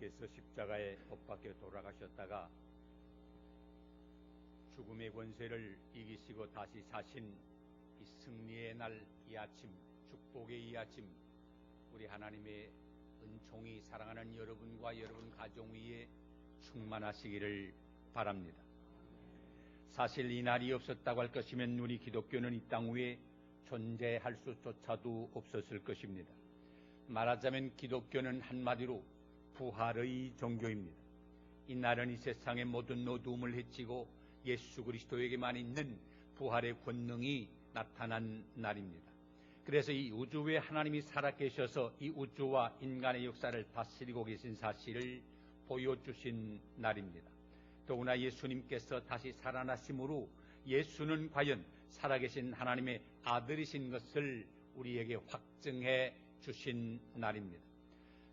예수님께서 십자가에 못 박혀 돌아가셨다가 죽음의 권세를 이기시고 다시 사신 이 승리의 날 이 아침, 축복의 이 아침, 우리 하나님의 은총이 사랑하는 여러분과 여러분 가정 위에 충만하시기를 바랍니다. 사실 이 날이 없었다고 할 것이면 우리 기독교는 이 땅 위에 존재할 수조차도 없었을 것입니다. 말하자면 기독교는 한마디로 부활의 종교입니다. 이 날은 이 세상의 모든 어두움을 헤치고 예수 그리스도에게만 있는 부활의 권능이 나타난 날입니다. 그래서 이 우주에 하나님이 살아계셔서 이 우주와 인간의 역사를 다스리고 계신 사실을 보여주신 날입니다. 더구나 예수님께서 다시 살아나심으로 예수는 과연 살아계신 하나님의 아들이신 것을 우리에게 확증해 주신 날입니다.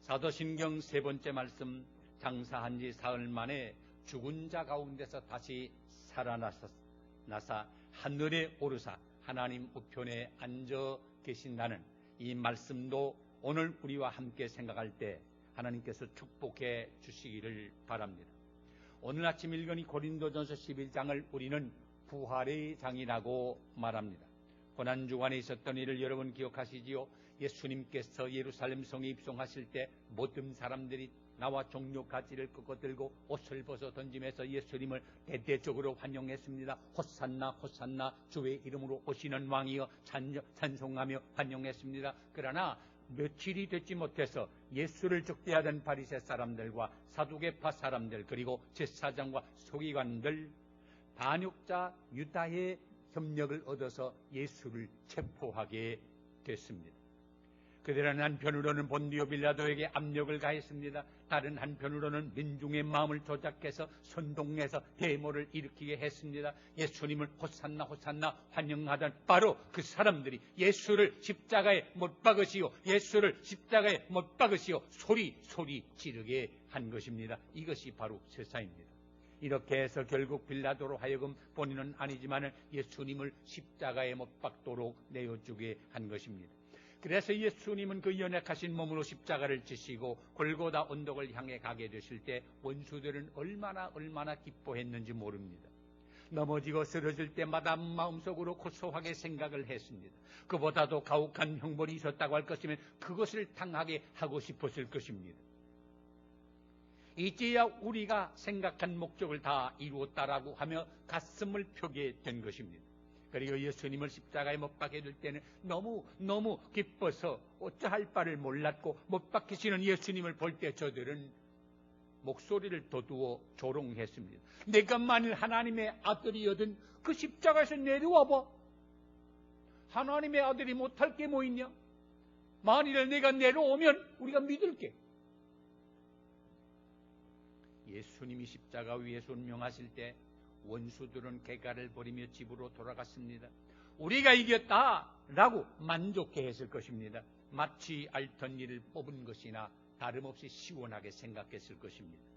사도신경 세 번째 말씀, 장사한 지 사흘 만에 죽은 자 가운데서 다시 살아나사 하늘에 오르사 하나님 우편에 앉아 계신다는 이 말씀도 오늘 우리와 함께 생각할 때 하나님께서 축복해 주시기를 바랍니다. 오늘 아침 읽은 이 고린도전서 11장을 우리는 부활의 장이라고 말합니다. 고난주간에 있었던 일을 여러분 기억하시지요? 예수님께서 예루살렘 성에 입성하실 때 모든 사람들이 나와 종려 가지를 꺾어들고 옷을 벗어 던지면서 예수님을 대대적으로 환영했습니다. 호산나 호산나 주의 이름으로 오시는 왕이여 찬송하며 환영했습니다. 그러나 며칠이 되지 못해서 예수를 적대하던 바리새 사람들과 사두개파 사람들 그리고 제사장과 서기관들 반역자 유다의 협력을 얻어서 예수를 체포하게 됐습니다. 그들은 한편으로는 본디오 빌라도에게 압력을 가했습니다. 다른 한편으로는 민중의 마음을 조작해서 선동해서 데모를 일으키게 했습니다. 예수님을 호산나 호산나 환영하던 바로 그 사람들이 예수를 십자가에 못 박으시오, 예수를 십자가에 못 박으시오 소리 지르게 한 것입니다. 이것이 바로 세상입니다. 이렇게 해서 결국 빌라도로 하여금 본인은 아니지만 예수님을 십자가에 못 박도록 내어주게 한 것입니다. 그래서 예수님은 그 연약하신 몸으로 십자가를 지시고 골고다 언덕을 향해 가게 되실 때 원수들은 얼마나 기뻐했는지 모릅니다. 넘어지고 쓰러질 때마다 마음속으로 고소하게 생각을 했습니다. 그보다도 가혹한 형벌이 있었다고 할 것이면 그것을 당하게 하고 싶었을 것입니다. 이제야 우리가 생각한 목적을 다 이루었다라고 하며 가슴을 펴게 된 것입니다. 그리고 예수님을 십자가에 못 박게 될 때는 너무 기뻐서 어찌할 바를 몰랐고 못 박히시는 예수님을 볼 때 저들은 목소리를 돋우어 조롱했습니다. 내가 만일 하나님의 아들이거든 그 십자가에서 내려와봐. 하나님의 아들이 못할 게 뭐 있냐? 만일 내가 내려오면 우리가 믿을게. 예수님이 십자가 위에 순명하실 때 원수들은 개가를 버리며 집으로 돌아갔습니다. 우리가 이겼다라고 만족해 했을 것입니다. 마치 앓던 이를 뽑은 것이나 다름없이 시원하게 생각했을 것입니다.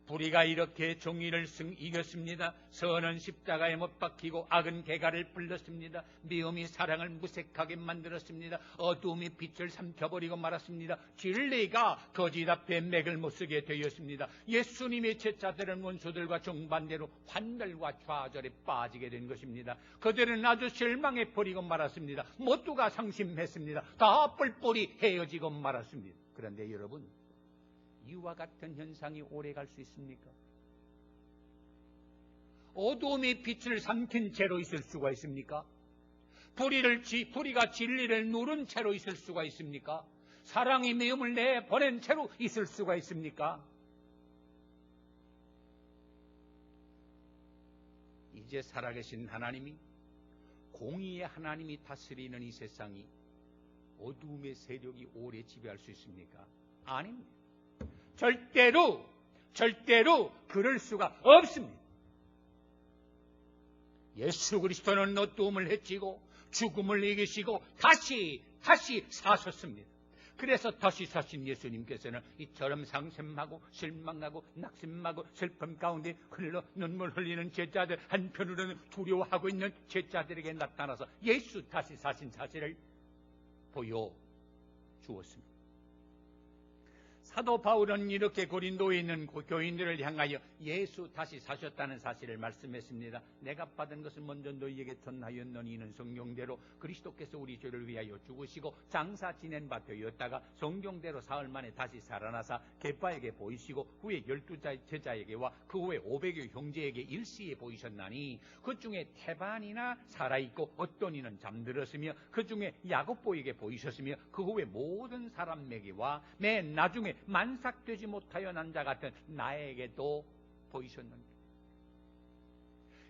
불의가 이렇게 정의를 이겼습니다. 선은 십자가에 못 박히고 악은 개가를 불렀습니다. 미움이 사랑을 무색하게 만들었습니다. 어두움이 빛을 삼켜버리고 말았습니다. 진리가 거짓 앞에 맥을 못쓰게 되었습니다. 예수님의 제자들은 원수들과 정반대로 환멸과 좌절에 빠지게 된 것입니다. 그들은 아주 실망해 버리고 말았습니다. 모두가 상심했습니다. 다 뿔뿔이 헤어지고 말았습니다. 그런데 여러분, 이와 같은 현상이 오래 갈 수 있습니까? 어두움이 빛을 삼킨 채로 있을 수가 있습니까? 불의가 진리를 누른 채로 있을 수가 있습니까? 사랑이 미움을 내보낸 채로 있을 수가 있습니까? 이제 살아계신 하나님이, 공의의 하나님이 다스리는 이 세상이 어두움의 세력이 오래 지배할 수 있습니까? 아닙니다. 절대로 그럴 수가 없습니다. 예수 그리스도는 어두움을 헤치고 죽음을 이기시고 다시 사셨습니다. 그래서 다시 사신 예수님께서는 이처럼 상심하고 실망하고 낙심하고 슬픔 가운데 흘러 눈물 흘리는 제자들, 한편으로는 두려워하고 있는 제자들에게 나타나서 예수 다시 사신 사실을 보여주었습니다. 사도 바울은 이렇게 고린도에 있는 교인들을 향하여 예수 다시 사셨다는 사실을 말씀했습니다. 내가 받은 것을 먼저 너희에게 전하였노니 이는 성경대로 그리스도께서 우리 죄를 위하여 죽으시고 장사 지낸 바 되었다가 성경대로 사흘 만에 다시 살아나사 게바에게 보이시고 후에 12 제자에게와 그 후에 500여 형제에게 일시에 보이셨나니 그 중에 태반이나 살아있고 어떤 이는 잠들었으며 그 중에 야고보에게 보이셨으며 그 후에 모든 사람에게와 맨 나중에 만삭되지 못하여 난 자 같은 나에게도 보이셨는데,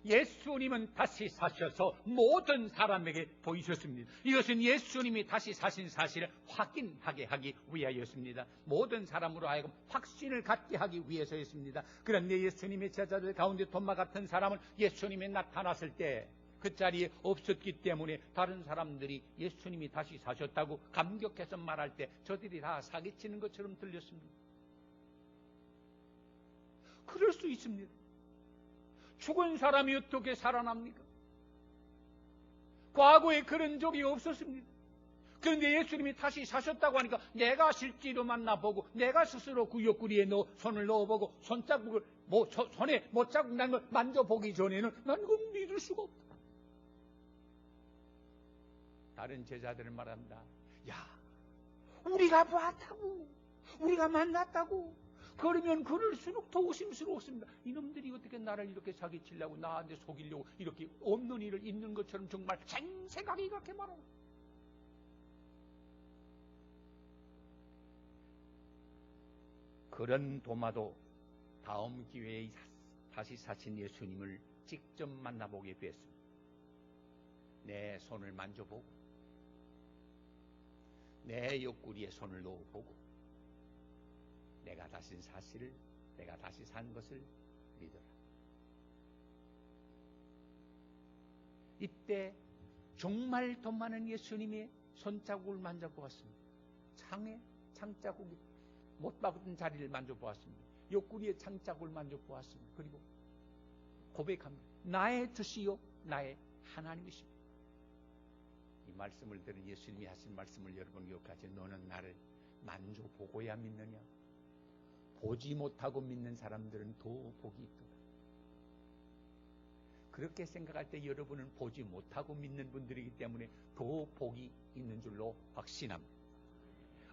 예수님은 다시 사셔서 모든 사람에게 보이셨습니다. 이것은 예수님이 다시 사신 사실을 확인하게 하기 위하였습니다. 모든 사람으로 하여금 확신을 갖게 하기 위해서였습니다. 그런데 예수님의 제자들 가운데 도마 같은 사람은 예수님이 나타났을 때 그 자리에 없었기 때문에 다른 사람들이 예수님이 다시 사셨다고 감격해서 말할 때 저들이 다 사기치는 것처럼 들렸습니다. 그럴 수 있습니다. 죽은 사람이 어떻게 살아납니까? 과거에 그런 적이 없었습니다. 그런데 예수님이 다시 사셨다고 하니까 내가 실제로 만나보고 내가 스스로 그 옆구리에 손을 넣어보고 손자국을 손에 못자국 난 걸 만져보기 전에는 난 그걸 믿을 수가 없다. 다른 제자들은 말합니다. 야, 우리가 봤다고, 우리가 만났다고, 그러면 그럴수록 더 의심스러웠습니다. 이놈들이 어떻게 나를 이렇게 사기치려고 나한테 속이려고 이렇게 없는 일을 있는 것처럼 정말 생생하게 이렇게 말하고. 그런 도마도 다음 기회에 다시 사신 예수님을 직접 만나보게 되었습니다. 내 손을 만져보고 내 옆구리에 손을 넣어보고 내가 다신 사실을, 내가 다시 산 것을 믿어라. 이때 정말 돈 많은 예수님의 손자국을 만져보았습니다. 창에 창자국이 못 박은 자리를 만져보았습니다. 옆구리에 창자국을 만져보았습니다. 그리고 고백합니다. 나의 주시요 나의 하나님이십니다. 이 말씀을 들은 예수님이 하신 말씀을 여러분 기억하세요. 너는 나를 만져보고야 믿느냐? 보지 못하고 믿는 사람들은 더 복이 있도다. 그렇게 생각할 때 여러분은 보지 못하고 믿는 분들이기 때문에 더 복이 있는 줄로 확신합니다.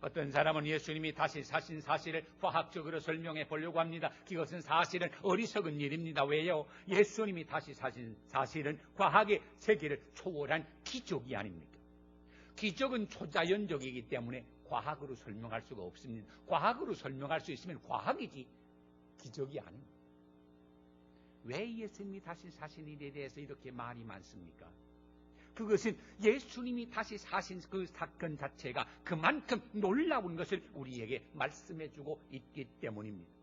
어떤 사람은 예수님이 다시 사신 사실을 과학적으로 설명해 보려고 합니다. 그것은 사실은 어리석은 일입니다. 왜요? 예수님이 다시 사신 사실은 과학의 세계를 초월한 기적이 아닙니까? 기적은 초자연적이기 때문에 과학으로 설명할 수가 없습니다. 과학으로 설명할 수 있으면 과학이지 기적이 아닙니다. 왜 예수님이 다시 사신 일에 대해서 이렇게 말이 많습니까? 그것은 예수님이 다시 사신 그 사건 자체가 그만큼 놀라운 것을 우리에게 말씀해주고 있기 때문입니다.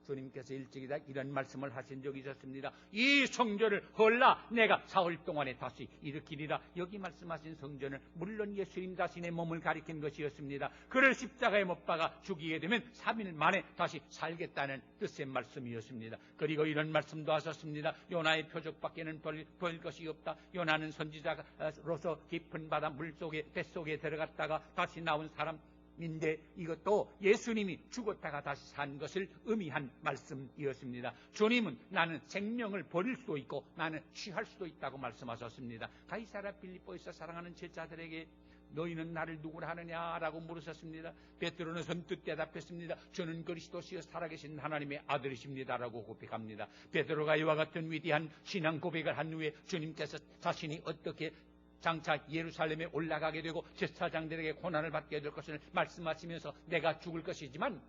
주님께서 일찍이다 이런 말씀을 하신 적이 있었습니다. 이 성전을 헐라 내가 사흘 동안에 다시 일으키리라. 여기 말씀하신 성전은 물론 예수님 자신의 몸을 가리킨 것이었습니다. 그를 십자가에 못 박아 죽이게 되면 3일 만에 다시 살겠다는 뜻의 말씀이었습니다. 그리고 이런 말씀도 하셨습니다. 요나의 표적밖에는 볼 것이 없다. 요나는 선지자로서 깊은 바다 물속에 뱃속에 들어갔다가 다시 나온 사람인데 이것도 예수님이 죽었다가 다시 산 것을 의미한 말씀이었습니다. 주님은 나는 생명을 버릴 수도 있고 나는 취할 수도 있다고 말씀하셨습니다. 가이사랴 빌립보에서 사랑하는 제자들에게 너희는 나를 누구라 하느냐라고 물으셨습니다. 베드로는 선뜻 대답했습니다. 저는 그리스도시여 살아계신 하나님의 아들이십니다라고 고백합니다. 베드로가 이와 같은 위대한 신앙 고백을 한 후에 주님께서 자신이 어떻게 장차 예루살렘에 올라가게 되고 제사장들에게 고난을 받게 될 것을 말씀하시면서 내가 죽을 것이지만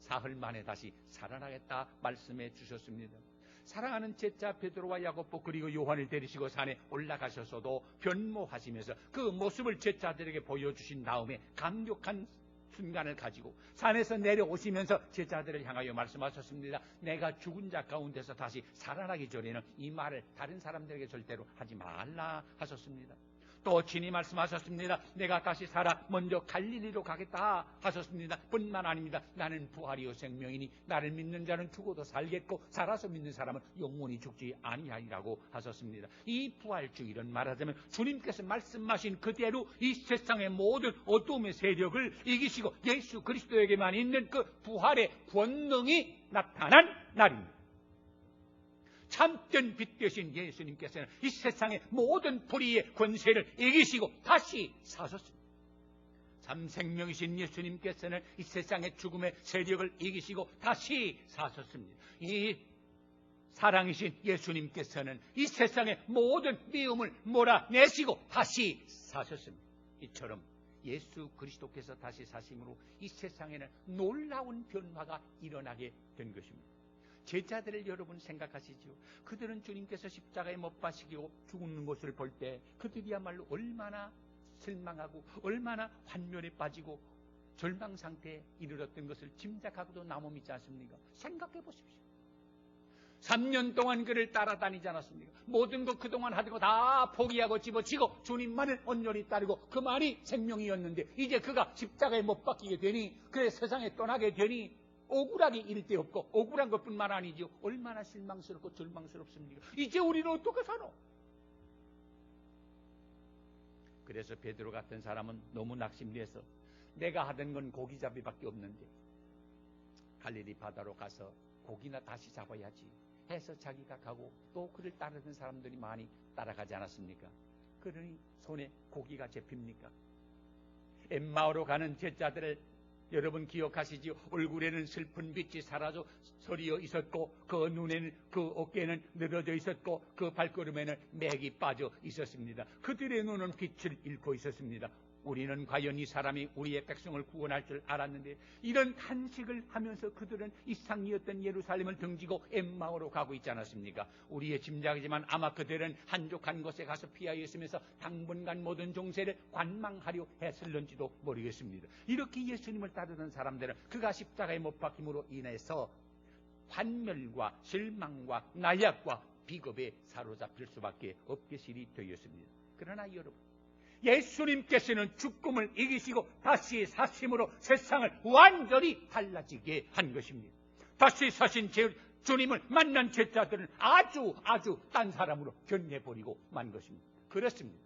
사흘 만에 다시 살아나겠다 말씀해 주셨습니다. 사랑하는 제자 베드로와 야고보 그리고 요한을 데리시고 산에 올라가셔서도 변모하시면서 그 모습을 제자들에게 보여주신 다음에 감격한 순간을 가지고 산에서 내려오시면서 제자들을 향하여 말씀하셨습니다. 내가 죽은 자 가운데서 다시 살아나기 전에는 이 말을 다른 사람들에게 절대로 하지 말라 하셨습니다. 또 주님 말씀하셨습니다. 내가 다시 살아 먼저 갈릴리로 가겠다 하셨습니다. 뿐만 아닙니다. 나는 부활이요 생명이니 나를 믿는 자는 죽어도 살겠고 살아서 믿는 사람은 영원히 죽지 아니하리라고 하셨습니다. 이 부활주의를 말하자면 주님께서 말씀하신 그대로 이 세상의 모든 어둠의 세력을 이기시고 예수 그리스도에게만 있는 그 부활의 권능이 나타난 날입니다. 참된 빛 되신 예수님께서는 이 세상의 모든 불의의 권세를 이기시고 다시 사셨습니다. 참 생명이신 예수님께서는 이 세상의 죽음의 세력을 이기시고 다시 사셨습니다. 이 사랑이신 예수님께서는 이 세상의 모든 미움을 몰아내시고 다시 사셨습니다. 이처럼 예수 그리스도께서 다시 사심으로 이 세상에는 놀라운 변화가 일어나게 된 것입니다. 제자들을 여러분 생각하시죠? 그들은 주님께서 십자가에 못 박히고 죽는 것을 볼 때 그들이야말로 얼마나 실망하고 얼마나 환멸에 빠지고 절망 상태에 이르렀던 것을 짐작하고도 남음이지 않습니까? 생각해 보십시오. 3년 동안 그를 따라다니지 않았습니까? 모든 것 그동안 하고 다 포기하고 집어치고 주님만을 온전히 따르고 그만이 생명이었는데 이제 그가 십자가에 못 박히게 되니 그의 세상에 떠나게 되니 억울하게 이를 데 없고 억울한 것뿐만 아니죠. 얼마나 실망스럽고 절망스럽습니까? 이제 우리는 어떻게 살아? 그래서 베드로 같은 사람은 너무 낙심돼서 내가 하던 건 고기잡이밖에 없는데 갈릴리 바다로 가서 고기나 다시 잡아야지 해서 자기가 가고 또 그를 따르는 사람들이 많이 따라가지 않았습니까? 그러니 손에 고기가 잡힙니까? 엠마오로 가는 제자들을 여러분 기억하시지요? 얼굴에는 슬픈 빛이 사라져 서리어 있었고 그 눈에는 그 어깨에는 늘어져 있었고 그 발걸음에는 맥이 빠져 있었습니다. 그들의 눈은 빛을 잃고 있었습니다. 우리는 과연 이 사람이 우리의 백성을 구원할 줄 알았는데 이런 탄식을 하면서 그들은 이상이었던 예루살렘을 등지고 엠마오로 가고 있지 않았습니까? 우리의 짐작이지만 아마 그들은 한적한 곳에 가서 피하여 있으면서 당분간 모든 종세를 관망하려 했을런지도 모르겠습니다. 이렇게 예수님을 따르던 사람들은 그가 십자가에 못 박힘으로 인해서 환멸과 실망과 나약과 비겁에 사로잡힐 수밖에 없게 되었습니다. 그러나 여러분, 예수님께서는 죽음을 이기시고 다시 사심으로 세상을 완전히 달라지게 한 것입니다. 다시 사신 주님을 만난 제자들은 아주 딴 사람으로 변해버리고 만 것입니다. 그렇습니다.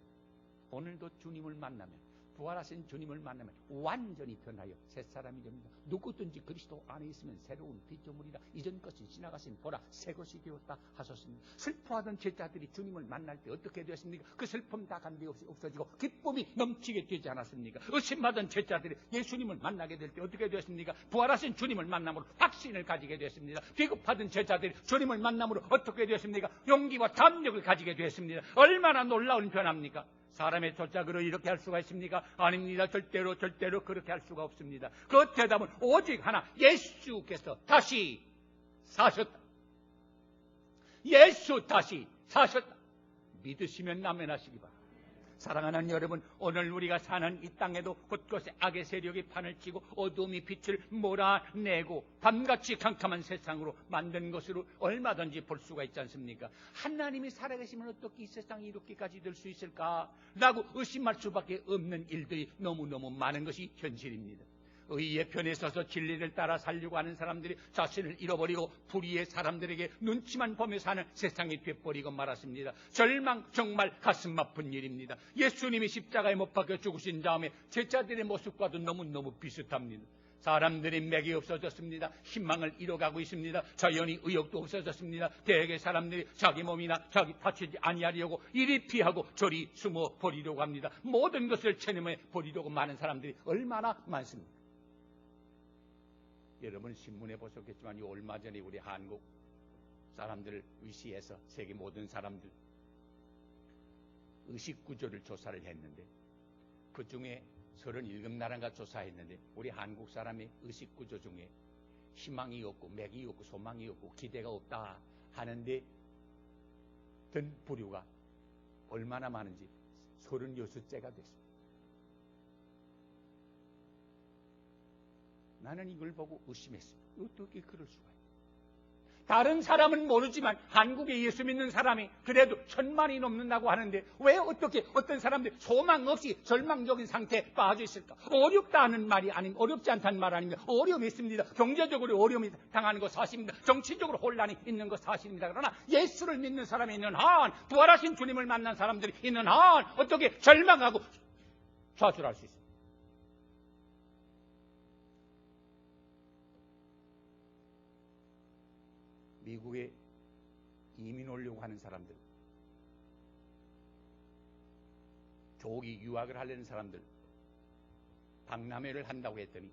오늘도 주님을 만나면 부활하신 주님을 만나면 완전히 변하여 새 사람이 됩니다. 누구든지 그리스도 안에 있으면 새로운 피조물이라 이전 것이 지나가신 보라 새 것이 되었다 하셨습니다. 슬퍼하던 제자들이 주님을 만날 때 어떻게 되었습니까? 그 슬픔 다 간데없이 없어지고 기쁨이 넘치게 되지 않았습니까? 의심하던 제자들이 예수님을 만나게 될 때 어떻게 되었습니까? 부활하신 주님을 만남으로 확신을 가지게 되었습니다. 비급하던 제자들이 주님을 만남으로 어떻게 되었습니까? 용기와 담력을 가지게 되었습니다. 얼마나 놀라운 변화입니까? 사람의 조작으로 이렇게 할 수가 있습니까? 아닙니다. 절대로 그렇게 할 수가 없습니다. 그 대답은 오직 하나, 예수께서 다시 사셨다. 예수 다시 사셨다. 믿으시면 아멘하시기 바랍니다. 사랑하는 여러분, 오늘 우리가 사는 이 땅에도 곳곳에 악의 세력이 판을 치고 어둠이 빛을 몰아내고 밤같이 캄캄한 세상으로 만든 것으로 얼마든지 볼 수가 있지 않습니까? 하나님이 살아계시면 어떻게 이 세상이 이렇게까지 될 수 있을까? 라고 의심할 수밖에 없는 일들이 너무너무 많은 것이 현실입니다. 의의 편에 서서 진리를 따라 살려고 하는 사람들이 자신을 잃어버리고 불의의 사람들에게 눈치만 보며 사는 세상이 돼버리고 말았습니다. 정말 가슴 아픈 일입니다. 예수님이 십자가에 못 박혀 죽으신 다음에 제자들의 모습과도 너무너무 비슷합니다. 사람들이 맥이 없어졌습니다. 희망을 잃어가고 있습니다. 자연히 의욕도 없어졌습니다. 대개 사람들이 자기 몸이나 자기 다치지 아니하려고 이리 피하고 저리 숨어 버리려고 합니다. 모든 것을 체념해 버리려고 많은 사람들이 얼마나 많습니다. 여러분 신문에 보셨겠지만 얼마 전에 우리 한국 사람들을 위시해서 세계 모든 사람들 의식구조를 조사를 했는데 그 중에 37나라가 조사했는데 우리 한국 사람의 의식구조 중에 희망이 없고 맥이 없고 소망이 없고 기대가 없다 하는데 든 부류가 얼마나 많은지 36개가 됐습니다. 나는 이걸 보고 의심했습니다. 어떻게 그럴 수가 있나? 다른 사람은 모르지만 한국에 예수 믿는 사람이 그래도 1000만이 넘는다고 하는데 왜 어떻게 어떤 사람들이 소망 없이 절망적인 상태에 빠져 있을까? 어렵다는 말이 아닌 어렵지 않다는 말 아닙니다. 어려움이 있습니다. 경제적으로 어려움이 당하는 거 사실입니다. 정치적으로 혼란이 있는 거 사실입니다. 그러나 예수를 믿는 사람이 있는 한, 부활하신 주님을 만난 사람들이 있는 한 어떻게 절망하고 좌절할 수 있습니다. 미국에 이민 오려고 하는 사람들, 조기 유학을 하려는 사람들, 박람회를 한다고 했더니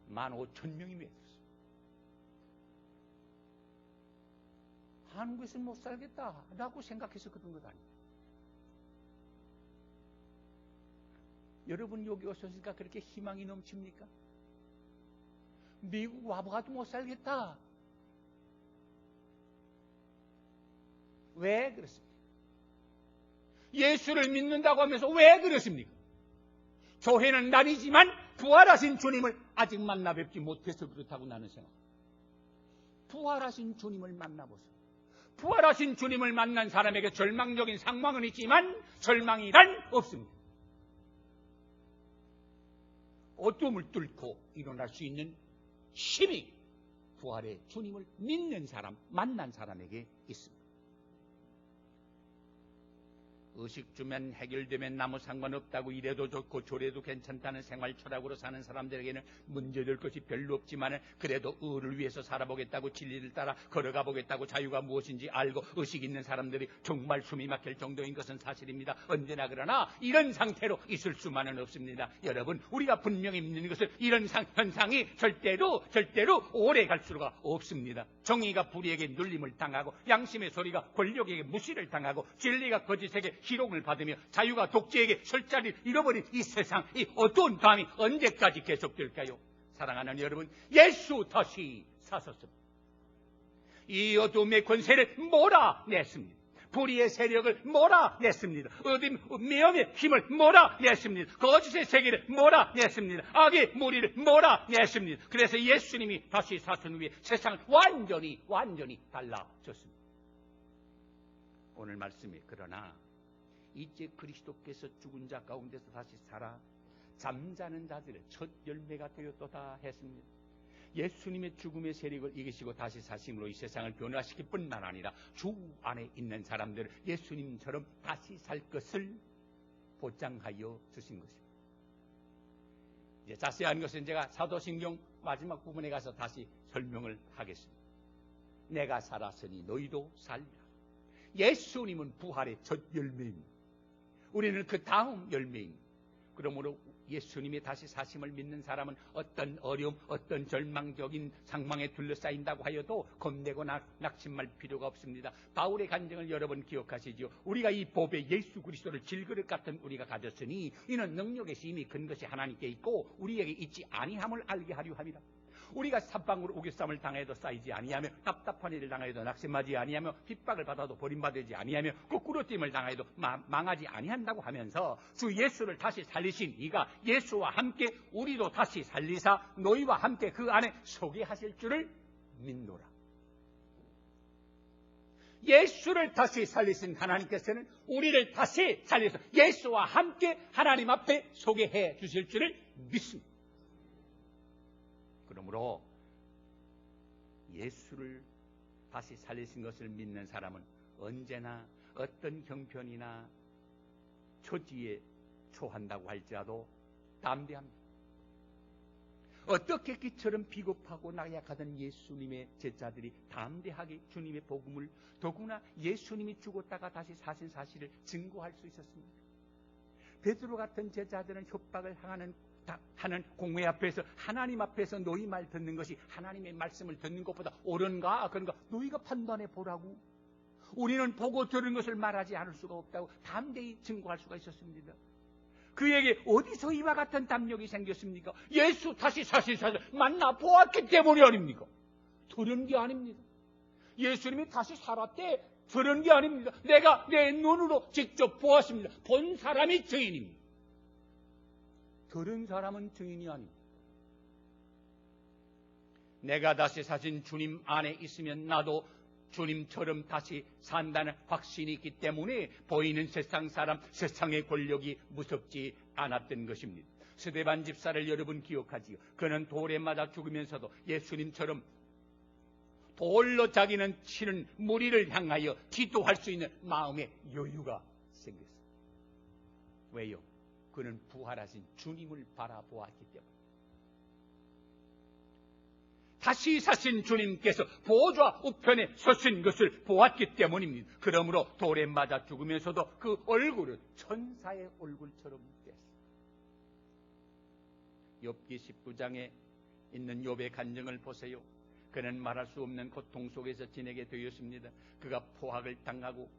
15,000명이 모였어요. 한국에서는 못 살겠다라고 생각해서 그런 것 아닙니다. 여러분 여기 오셨으니까 그렇게 희망이 넘칩니까? 미국 와봐도 못 살겠다. 왜 그렇습니까? 예수를 믿는다고 하면서 왜 그렇습니까? 교회는 날이지만 부활하신 주님을 아직 만나 뵙지 못해서 그렇다고 나는 생각합니다. 부활하신 주님을 만나보세요. 부활하신 주님을 만난 사람에게 절망적인 상황은 있지만 절망이란 없습니다. 어둠을 뚫고 일어날 수 있는 힘이 부활의 주님을 믿는 사람, 만난 사람에게 있습니다. 의식 주면 해결되면 아무 상관없다고 이래도 좋고 저래도 괜찮다는 생활 철학으로 사는 사람들에게는 문제될 것이 별로 없지만 그래도 의를 위해서 살아보겠다고 진리를 따라 걸어가 보겠다고 자유가 무엇인지 알고 의식 있는 사람들이 정말 숨이 막힐 정도인 것은 사실입니다. 언제나 그러나 이런 상태로 있을 수만은 없습니다. 여러분, 우리가 분명히 믿는 것은 이런 현상이 절대로 오래 갈 수가 없습니다. 정의가 불의에게 눌림을 당하고 양심의 소리가 권력에게 무시를 당하고 진리가 거짓에게 희롱을 받으며 자유가 독재에게 설 자리를 잃어버린 이 세상, 이 어두운 밤이 언제까지 계속될까요? 사랑하는 여러분, 예수 다시 사셨습니다. 이 어둠의 권세를 몰아냈습니다. 불의의 세력을 몰아냈습니다. 미움의 힘을 몰아냈습니다. 거짓의 세계를 몰아냈습니다. 악의 무리를 몰아냈습니다. 그래서 예수님이 다시 사신 후에 세상을 완전히 달라졌습니다. 오늘 말씀이 그러나 이제 그리스도께서 죽은 자 가운데서 다시 살아 잠자는 자들의 첫 열매가 되었도다 했습니다. 예수님의 죽음의 세력을 이기시고 다시 사심으로 이 세상을 변화시킬 뿐만 아니라 주 안에 있는 사람들 예수님처럼 다시 살 것을 보장하여 주신 것입니다. 이제 자세한 것은 제가 사도신경 마지막 부분에 가서 다시 설명을 하겠습니다. 내가 살았으니 너희도 살리라. 예수님은 부활의 첫 열매입니다. 우리는 그 다음 열매입니다. 그러므로 예수님이 다시 사심을 믿는 사람은 어떤 어려움, 어떤 절망적인 상황에 둘러싸인다고 하여도 겁내고 낙심할 필요가 없습니다. 바울의 간증을 여러분 기억하시죠? 우리가 이 법의 예수 그리스도를 질그릇 같은 우리가 가졌으니 이는 능력의 힘이 근 것이 하나님께 있고 우리에게 있지 아니함을 알게 하려 함이라. 우리가 사방으로 우겨쌈을 당해도 쌓이지 아니하며 답답한 일을 당해도 낙심하지 아니하며 핍박을 받아도 버림받지 아니하며 거꾸로 뛸을 당해도 망하지 아니한다고 하면서 주 예수를 다시 살리신 이가 예수와 함께 우리도 다시 살리사 너희와 함께 그 안에 서게 하실 줄을 믿노라. 예수를 다시 살리신 하나님께서는 우리를 다시 살려서 예수와 함께 하나님 앞에 서게 해 주실 줄을 믿습니다. 그러므로 예수를 다시 살리신 것을 믿는 사람은 언제나 어떤 형편이나 처지에 처한다고 할지라도 담대합니다. 어떻게 기처럼 비겁하고 나약하던 예수님의 제자들이 담대하게 주님의 복음을 더구나 예수님이 죽었다가 다시 사신 사실을 증거할 수 있었습니다. 베드로 같은 제자들은 협박을 하는 공회 앞에서 하나님 앞에서 너희 말 듣는 것이 하나님의 말씀을 듣는 것보다 옳은가? 그런가? 너희가 판단해 보라고. 우리는 보고 들은 것을 말하지 않을 수가 없다고 담대히 증거할 수가 있었습니다. 그에게 어디서 이와 같은 담력이 생겼습니까? 예수 다시 사신 사실 만나 보았기 때문이 아닙니까? 들은 게 아닙니다. 예수님이 다시 살았대 들은 게 아닙니다. 내가 내 눈으로 직접 보았습니다. 본 사람이 증인입니다. 들은 사람은 증인이 아닙니다. 내가 다시 사신 주님 안에 있으면 나도 주님처럼 다시 산다는 확신이 있기 때문에 보이는 세상 사람, 세상의 권력이 무섭지 않았던 것입니다. 스데반 집사를 여러분 기억하지요? 그는 돌에 맞아 죽으면서도 예수님처럼 돌로 자기는 치는 무리를 향하여 기도할 수 있는 마음의 여유가 생겼어요. 왜요? 그는 부활하신 주님을 바라보았기 때문에. 다시 사신 주님께서 보좌 우편에 서신 것을 보았기 때문입니다. 그러므로 돌에 맞아 죽으면서도 그 얼굴은 천사의 얼굴처럼 됐어요. 욥기 19장에 있는 욥의 간증을 보세요. 그는 말할 수 없는 고통 속에서 지내게 되었습니다. 그가 포악을 당하고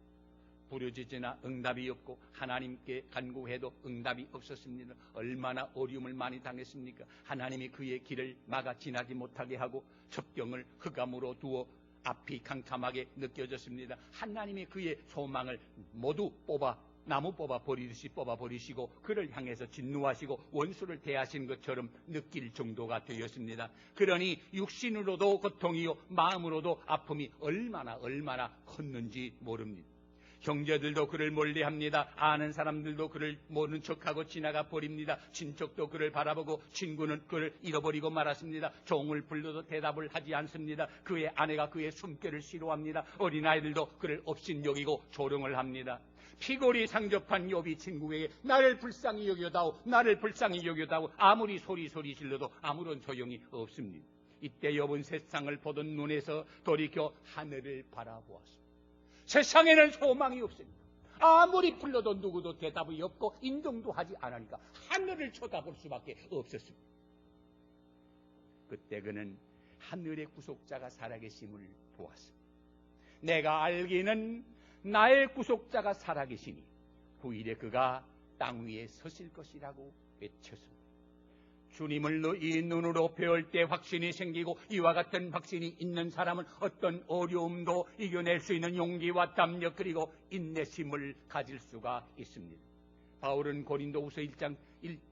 부르짖으나 응답이 없고 하나님께 간구해도 응답이 없었습니다. 얼마나 어려움을 많이 당했습니까? 하나님이 그의 길을 막아 지나지 못하게 하고 첩경을 흑암으로 두어 앞이 캄캄하게 느껴졌습니다. 하나님이 그의 소망을 모두 나무 버리듯이 뽑아버리시고 그를 향해서 진노하시고 원수를 대하신 것처럼 느낄 정도가 되었습니다. 그러니 육신으로도 고통이요 마음으로도 아픔이 얼마나 컸는지 모릅니다. 형제들도 그를 멀리합니다. 아는 사람들도 그를 모른 척하고 지나가 버립니다. 친척도 그를 바라보고 친구는 그를 잃어버리고 말았습니다. 종을 불러도 대답을 하지 않습니다. 그의 아내가 그의 숨결을 싫어합니다. 어린아이들도 그를 업신여기고 조롱을 합니다. 피골이 상접한 욥이 친구에게 나를 불쌍히 여겨다오, 나를 불쌍히 여겨다오 아무리 소리 질러도 아무런 소용이 없습니다. 이때 욥은 세상을 보던 눈에서 돌이켜 하늘을 바라보았습니다. 세상에는 소망이 없습니다. 아무리 불러도 누구도 대답이 없고 인정도 하지 않으니까 하늘을 쳐다볼 수밖에 없었습니다. 그때 그는 하늘의 구속자가 살아계심을 보았습니다. 내가 알기는 나의 구속자가 살아계시니 후일에 그가 땅 위에 서실 것이라고 외쳤습니다. 주님을 이 눈으로 배울 때 확신이 생기고 이와 같은 확신이 있는 사람은 어떤 어려움도 이겨낼 수 있는 용기와 담력 그리고 인내심을 가질 수가 있습니다. 바울은 고린도후서 1장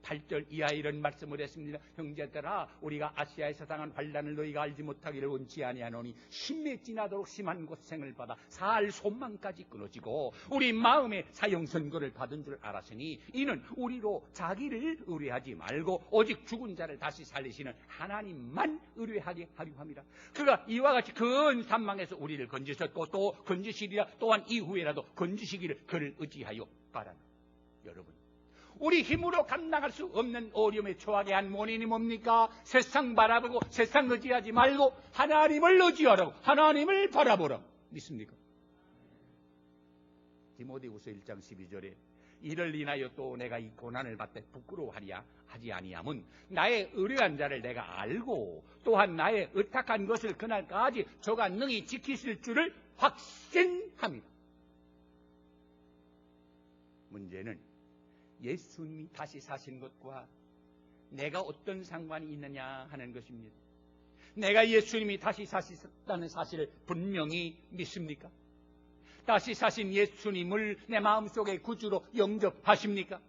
8절 이하에 이런 말씀을 했습니다. 형제들아, 우리가 아시아에서 당한 환난을 너희가 알지 못하기를 원치 아니하노니 심에 지나도록 심한 고생을 받아 살 소망까지 끊어지고 우리 마음에 사형선고를 받은 줄 알았으니 이는 우리로 자기를 의뢰하지 말고 오직 죽은 자를 다시 살리시는 하나님만 의뢰하게 하려 함이라. 그가 이와 같이 큰 산망에서 우리를 건지셨고 또 건지시리라. 또한 이후에라도 건지시기를 그를 의지하여 바랍니다. 여러분, 우리 힘으로 감당할 수 없는 어려움에 처하게 한 원인이 뭡니까? 세상 바라보고 세상 의지하지 말고 하나님을 의지하라고, 하나님을 바라보라고 믿습니까? 디모데후서 1장 12절에 이를 인하여 또 내가 이 고난을 받되 부끄러워하리야 하지 아니함은 나의 의뢰한 자를 내가 알고 또한 나의 의탁한 것을 그날까지 저가 능히 지키실 줄을 확신합니다. 문제는 예수님이 다시 사신 것과 내가 어떤 상관이 있느냐 하는 것입니다. 내가 예수님이 다시 사셨다는 사실을 분명히 믿습니까? 다시 사신 예수님을 내 마음속에 구주로 영접하십니까?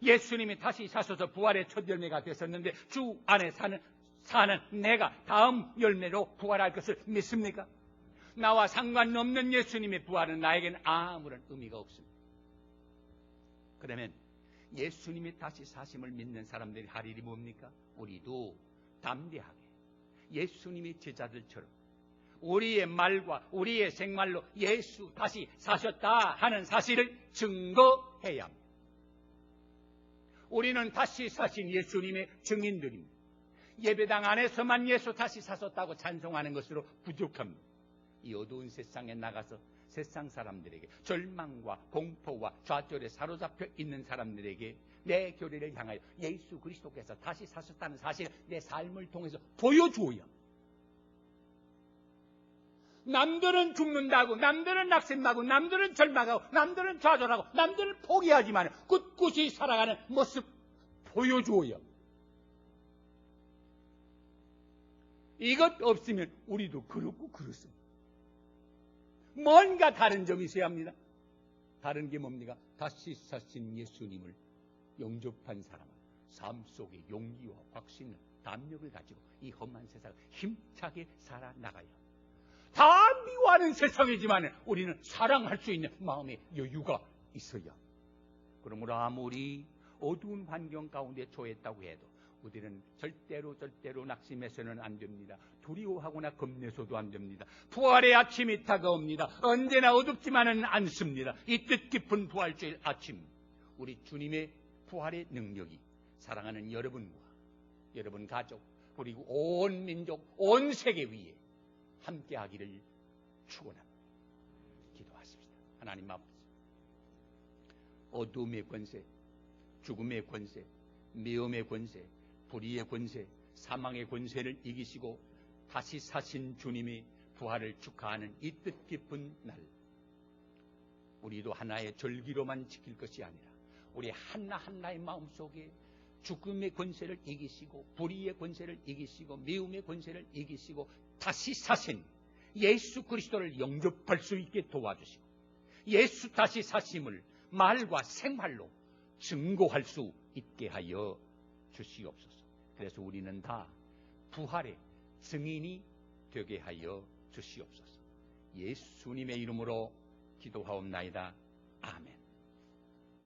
예수님이 다시 사셔서 부활의 첫 열매가 되셨는데 주 안에 사는 내가 다음 열매로 부활할 것을 믿습니까? 나와 상관없는 예수님의 부활은 나에게는 아무런 의미가 없습니다. 그러면 예수님이 다시 사심을 믿는 사람들이 할 일이 뭡니까? 우리도 담대하게 예수님의 제자들처럼 우리의 말과 우리의 생활로 예수 다시 사셨다 하는 사실을 증거해야 합니다. 우리는 다시 사신 예수님의 증인들입니다. 예배당 안에서만 예수 다시 사셨다고 찬송하는 것으로 부족합니다. 이 어두운 세상에 나가서 세상 사람들에게 절망과 공포와 좌절에 사로잡혀 있는 사람들에게 내 교리를 향하여 예수 그리스도께서 다시 사셨다는 사실을 내 삶을 통해서 보여주어야 합니다. 남들은 죽는다고, 남들은 낙심하고, 남들은 절망하고, 남들은 좌절하고, 남들은 포기하지만 꿋꿋이 살아가는 모습 보여주어야 합니다. 이것 없으면 우리도 그렇고 그렇습니다. 뭔가 다른 점이 있어야 합니다. 다른 게 뭡니까? 다시 사신 예수님을 영접한 사람은 삶 속에 용기와 확신을 담력을 가지고 이 험한 세상을 힘차게 살아나가야 합니다. 다 미워하는 세상이지만 우리는 사랑할 수 있는 마음의 여유가 있어야. 그러므로 아무리 어두운 환경 가운데 처했다고 해도 우리는 절대로 낙심해서는 안 됩니다. 두려워하거나 겁내서도 안 됩니다. 부활의 아침이 다가옵니다. 언제나 어둡지만은 않습니다. 이 뜻깊은 부활주일 아침, 우리 주님의 부활의 능력이 사랑하는 여러분과 여러분 가족 그리고 온 민족, 온 세계 위에 함께하기를 축원합니다. 기도하십시다. 하나님 아버지, 어둠의 권세, 죽음의 권세, 미움의 권세, 불의의 권세, 사망의 권세를 이기시고 다시 사신 주님의 부활을 축하하는 이 뜻깊은 날, 우리도 하나의 절기로만 지킬 것이 아니라 우리 하나하나의 마음속에 죽음의 권세를 이기시고 불의의 권세를 이기시고 미움의 권세를 이기시고 다시 사신 예수 그리스도를 영접할 수 있게 도와주시고 예수 다시 사심을 말과 생활로 증거할 수 있게 하여 주시옵소서. 그래서 우리는 다 부활의 증인이 되게 하여 주시옵소서. 예수님의 이름으로 기도하옵나이다. 아멘.